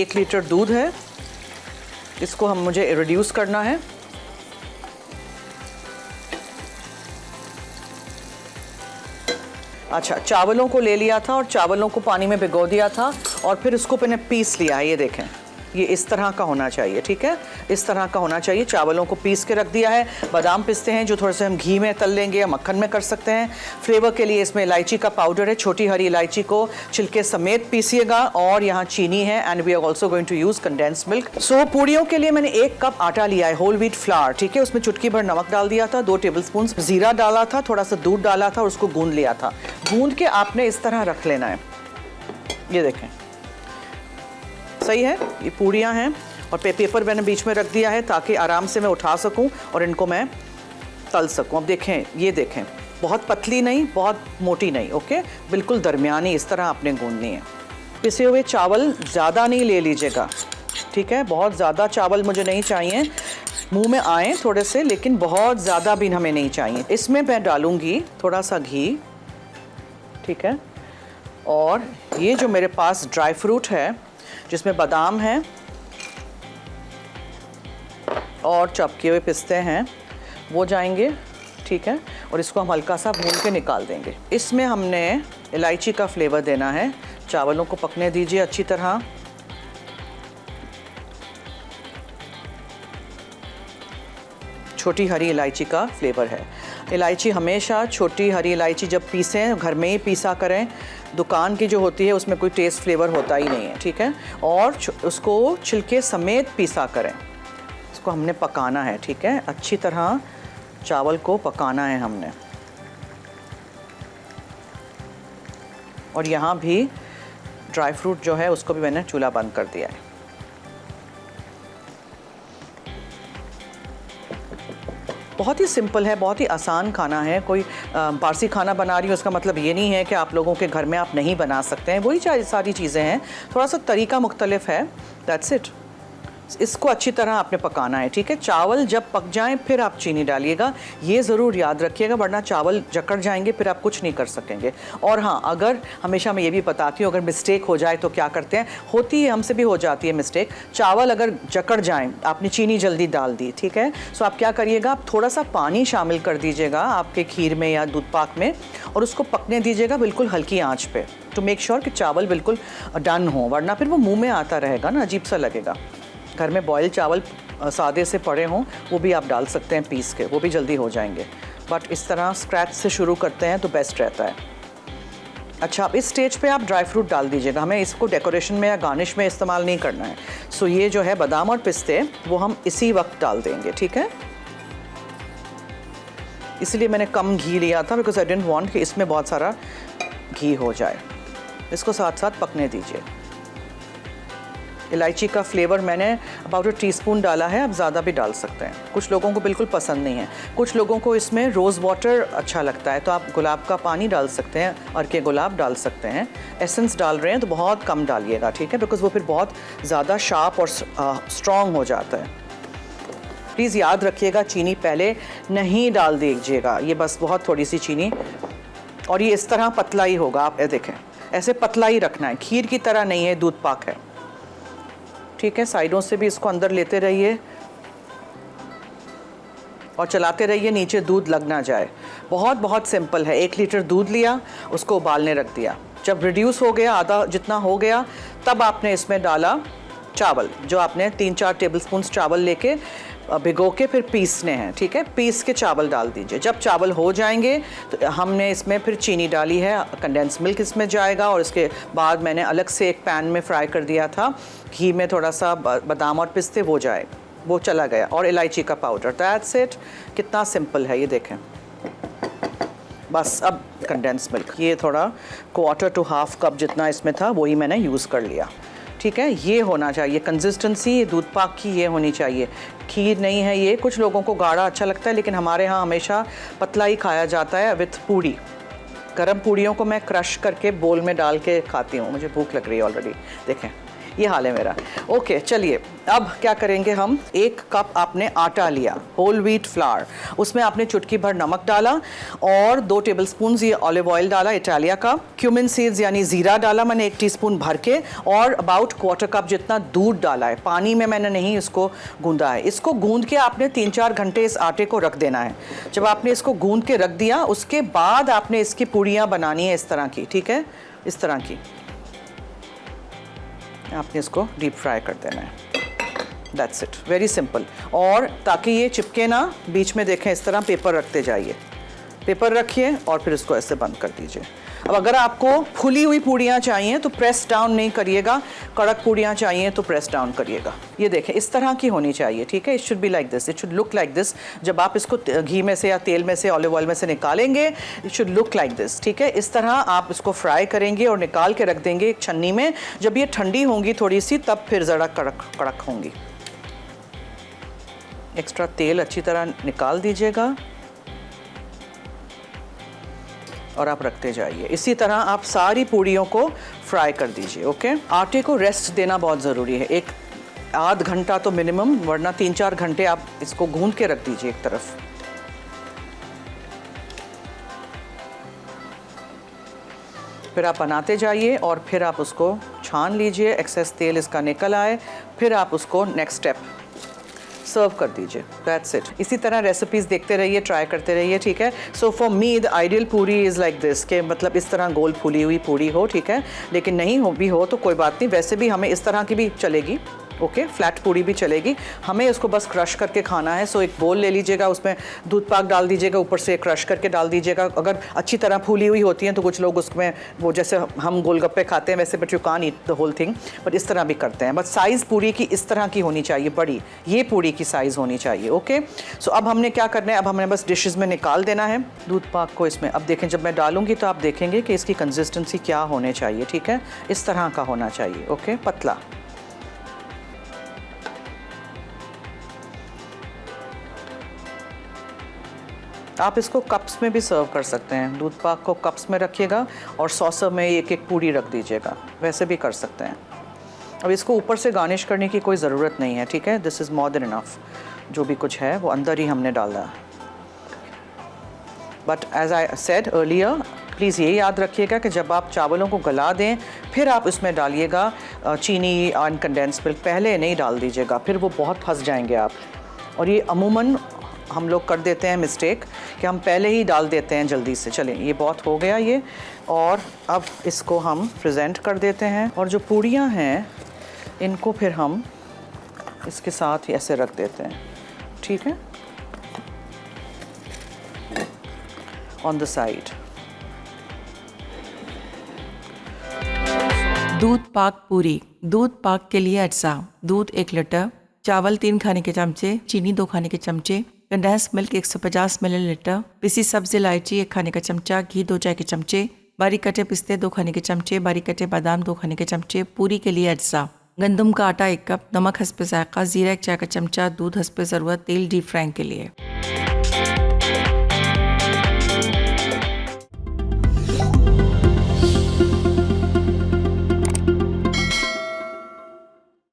1 litre दूध है, इसको मुझे रिड्यूस करना है। अच्छा, चावलों को ले लिया था और चावलों को पानी में भिगो दिया था और फिर इसको मैंने पीस लिया है। ये देखें, ये इस तरह का होना चाहिए, ठीक है, इस तरह का होना चाहिए। चावलों को पीस के रख दिया है। बादाम पिस्ते हैं जो थोड़े से हम घी में तल लेंगे या मक्खन में कर सकते हैं। फ्लेवर के लिए इसमें इलायची का पाउडर है, छोटी हरी इलायची को छिलके समेत पीसिएगा। और यहाँ चीनी है and we are also going to use condensed milk. So पूड़ियों के लिए मैंने 1 कप आटा लिया है, होल व्हीट फ्लावर, ठीक है। उसमें चुटकी भर नमक डाल दिया था, 2 टेबलस्पून ज़ीरा डाला था, थोड़ा सा दूध डाला था और उसको गूंद लिया था। गूंद के आपने इस तरह रख लेना है। ये देखें, सही है। ये पूड़ियाँ हैं और पेपर मैंने बीच में रख दिया है ताकि आराम से मैं उठा सकूं और इनको मैं तल सकूं। अब देखें, ये देखें, बहुत पतली नहीं, बहुत मोटी नहीं, ओके, बिल्कुल दरमियानी इस तरह आपने गूंदनी है। पिसे हुए चावल ज़्यादा नहीं ले लीजिएगा, ठीक है, बहुत ज़्यादा चावल मुझे नहीं चाहिए, मुंह में आए थोड़े से, लेकिन बहुत ज़्यादा भी हमें नहीं चाहिए। इसमें मैं डालूँगी थोड़ा सा घी, ठीक है। और ये जो मेरे पास ड्राई फ्रूट है जिसमें बादाम है और चॉप किए हुए पिस्ते हैं, वो जाएंगे, ठीक है। और इसको हम हल्का सा भून के निकाल देंगे। इसमें हमने इलायची का फ्लेवर देना है। चावलों को पकने दीजिए अच्छी तरह। छोटी हरी इलायची का फ्लेवर है। इलायची हमेशा, छोटी हरी इलायची जब पीसें घर में ही पीसा करें। दुकान की जो होती है उसमें कोई टेस्ट फ्लेवर होता ही नहीं है, ठीक है। और उसको छिलके समेत पीसा करें। इसको हमने पकाना है, ठीक है, अच्छी तरह चावल को पकाना है हमने। और यहाँ भी ड्राई फ्रूट जो है उसको भी मैंने चूल्हा बंद कर दिया है। बहुत ही सिंपल है, बहुत ही आसान खाना है। कोई पारसी खाना बना रही हो उसका मतलब ये नहीं है कि आप लोगों के घर में आप नहीं बना सकते हैं। वही सारी चीज़ें हैं, थोड़ा सा तरीका मुख्तलिफ है, दैट्स इट। इसको अच्छी तरह आपने पकाना है, ठीक है। चावल जब पक जाएं फिर आप चीनी डालिएगा, ये ज़रूर याद रखिएगा, वरना चावल जकड़ जाएंगे, फिर आप कुछ नहीं कर सकेंगे। और हाँ, अगर हमेशा मैं ये भी बताती हूँ, अगर मिस्टेक हो जाए तो क्या करते हैं, होती है, हमसे भी हो जाती है मिस्टेक। चावल अगर जकड़ जाएं, आपने चीनी जल्दी डाल दी, ठीक है, सो आप क्या करिएगा, आप थोड़ा सा पानी शामिल कर दीजिएगा आपके खीर में या दूध पाक में और उसको पकने दीजिएगा बिल्कुल हल्की आँच पर, टू मेक श्योर कि चावल बिल्कुल डन हो, वरना फिर वो मुँह में आता रहेगा ना, अजीब सा लगेगा। घर में बॉयल चावल सादे से पड़े हों वो भी आप डाल सकते हैं पीस के, वो भी जल्दी हो जाएंगे। बट इस तरह स्क्रैच से शुरू करते हैं तो बेस्ट रहता है। अच्छा, अब इस स्टेज पे आप ड्राई फ्रूट डाल दीजिएगा, हमें इसको डेकोरेशन में या गार्निश में इस्तेमाल नहीं करना है। सो ये जो है बादाम और पिस्ते वो हम इसी वक्त डाल देंगे, ठीक है। इसलिए मैंने कम घी लिया था, बिकॉज आई डिडंट वांट कि इसमें बहुत सारा घी हो जाए। इसको साथ साथ पकने दीजिए। इलायची का फ्लेवर मैंने अबाउट 1 टीस्पून डाला है, आप ज़्यादा भी डाल सकते हैं। कुछ लोगों को बिल्कुल पसंद नहीं है, कुछ लोगों को इसमें रोज़ वाटर अच्छा लगता है, तो आप गुलाब का पानी डाल सकते हैं, अर्के गुलाब डाल सकते हैं। एसेंस डाल रहे हैं तो बहुत कम डालिएगा, ठीक है, बिकॉज़ वो फिर बहुत ज़्यादा शार्प और स्ट्रॉन्ग हो जाता है। प्लीज़ याद रखिएगा, चीनी पहले नहीं डाल दीजिएगा, ये बस बहुत थोड़ी सी चीनी। और ये इस तरह पतला ही होगा, आप देखें, ऐसे पतला ही रखना है, खीर की तरह नहीं है, दूध पाक है, ठीक है। साइडों से भी इसको अंदर लेते रहिए और चलाते रहिए, नीचे दूध लग ना जाए। बहुत बहुत सिंपल है। 1 लीटर दूध लिया, उसको उबालने रख दिया, जब रिड्यूस हो गया, आधा जितना हो गया, तब आपने इसमें डाला चावल, जो आपने 3-4 टेबलस्पून चावल लेके भिगो के फिर पीसने हैं, ठीक है। पीस के चावल डाल दीजिए। जब चावल हो जाएंगे तो हमने इसमें फिर चीनी डाली है, कंडेंस मिल्क इसमें जाएगा। और इसके बाद मैंने अलग से एक पैन में फ्राई कर दिया था घी में थोड़ा सा बादाम और पिस्ते, वो जाएगा, वो चला गया, और इलायची का पाउडर। That's it. कितना सिंपल है ये देखें। बस अब कंडेंस मिल्क, ये थोड़ा 1/4 to 1/2 कप जितना इसमें था वही मैंने यूज़ कर लिया, ठीक है। ये होना चाहिए कंसिस्टेंसी दूध पाक की, ये होनी चाहिए। खीर नहीं है ये, कुछ लोगों को गाढ़ा अच्छा लगता है, लेकिन हमारे यहाँ हमेशा पतला ही खाया जाता है विथ पूड़ी। गरम पूड़ियों को मैं क्रश करके बोल में डाल के खाती हूँ, मुझे भूख लग रही है ऑलरेडी। देखें, ये हाल है मेरा। ओके चलिए, अब क्या करेंगे हम, 1 कप आपने आटा लिया, होल व्हीट फ्लावर, उसमें आपने चुटकी भर नमक डाला और 2 टेबलस्पून ये ऑलिव ऑयल डाला इटालिया का, क्यूमिन सीड्स यानी ज़ीरा डाला मैंने 1 टीस्पून भर के, और अबाउट 1/4 कप जितना दूध डाला है। पानी में मैंने नहीं इसको गूंदा है। इसको गूंद के आपने 3-4 घंटे इस आटे को रख देना है। जब आपने इसको गूंद के रख दिया, उसके बाद आपने इसकी पूड़ियाँ बनानी है इस तरह की, ठीक है, इस तरह की आपने इसको डीप फ्राई कर देना है। That's it, very simple. और ताकि ये चिपके ना, बीच में देखें इस तरह पेपर रखते जाइए, पेपर रखिए और फिर इसको ऐसे बंद कर दीजिए। अब अगर आपको फुली हुई पूड़ियाँ चाहिए तो प्रेस डाउन नहीं करिएगा, कड़क पूड़ियाँ चाहिए तो प्रेस डाउन करिएगा। ये देखें इस तरह की होनी चाहिए, ठीक है, it should be like this, it should look like this. जब आप इसको घी में से या तेल में से, ऑलिव ऑयल में से निकालेंगे, it should look like this, ठीक है। इस तरह आप इसको फ्राई करेंगे और निकाल के रख देंगे एक छन्नी में। जब ये ठंडी होंगी थोड़ी सी, तब फिर ज़रा कड़क कड़क होंगी। एक्स्ट्रा तेल अच्छी तरह निकाल दीजिएगा और आप रखते जाइए। इसी तरह आप सारी पूड़ियों को फ्राई कर दीजिए। ओके, आटे को रेस्ट देना बहुत ज़रूरी है, 1-8 घंटा तो मिनिमम, वरना 3-4 घंटे आप इसको गूंद के रख दीजिए एक तरफ। फिर आप बनाते जाइए और फिर आप उसको छान लीजिए, एक्सेस तेल इसका निकल आए, फिर आप उसको नेक्स्ट स्टेप सर्व कर दीजिए। That's it. इसी तरह रेसिपीज़ देखते रहिए, ट्राई करते रहिए, ठीक है। So for me the ideal पूरी इज़ लाइक दिस, के मतलब इस तरह गोल फूली हुई पूरी हो, ठीक है। लेकिन नहीं हो भी हो तो कोई बात नहीं, वैसे भी हमें इस तरह की भी चलेगी, ओके, फ्लैट पूरी भी चलेगी। हमें उसको बस क्रश करके खाना है। सो एक बोल ले लीजिएगा, उसमें दूध पाक डाल दीजिएगा, ऊपर से क्रश करके डाल दीजिएगा। अगर अच्छी तरह फूली हुई होती हैं तो कुछ लोग उसमें वो जैसे हम गोलगप्पे खाते हैं वैसे, but you can't eat the whole thing, but इस तरह भी करते हैं। बट साइज़ पूरी की इस तरह की होनी चाहिए, बड़ी, ये पूरी की साइज़ होनी चाहिए। ओके, सो अब हमने क्या करना है, अब हमने बस डिशेज़ में निकाल देना है दूध पाक को इसमें। अब देखें, जब मैं डालूंगी तो आप देखेंगे कि इसकी कंसिस्टेंसी क्या होने चाहिए, ठीक है, इस तरह का होना चाहिए। ओके, पतला। आप इसको कप्स में भी सर्व कर सकते हैं। दूध पाक को कप्स में रखिएगा और सॉसर में एक एक पूड़ी रख दीजिएगा, वैसे भी कर सकते हैं। अब इसको ऊपर से गार्निश करने की कोई ज़रूरत नहीं है, ठीक है, this is more than enough. जो भी कुछ है वो अंदर ही हमने डाला है। But as I said earlier, please ये याद रखिएगा कि जब आप चावलों को गला दें, फिर आप इसमें डालिएगा चीनी एंड कंडेंस मिल्क, पहले नहीं डाल दीजिएगा, फिर वो बहुत फंस जाएंगे आप। और ये अमूमन हम लोग कर देते हैं मिस्टेक कि हम पहले ही डाल देते हैं जल्दी से। चलें, ये बहुत हो गया ये, और अब इसको हम प्रेजेंट कर देते हैं। और जो पूड़ियाँ हैं इनको फिर हम इसके साथ ही ऐसे रख देते हैं, ठीक है, ऑन द साइड। दूध पाक पूरी। दूध पाक के लिए अज्जा: दूध 1 लीटर, चावल 3 खाने के चमचे, चीनी 2 खाने के चमचे, कंडेंस मिल्क 150 मिलीलीटर, पिसी सब्ज़ इलायची 1 खाने का चमचा, घी 2 चाय के चमचे, बारीक कटे पिस्ते 2 खाने के चमचे, बारीक कटे बादाम 2 खाने के चमचे। पूरी के लिए अज्जा: गंदम का आटा 1 कप, नमक हस्बे जायका, ज़ीरा 1 चाय का चमचा, दूध हस्बे ज़रूरत, तेल डीप फ्राइंग के लिए।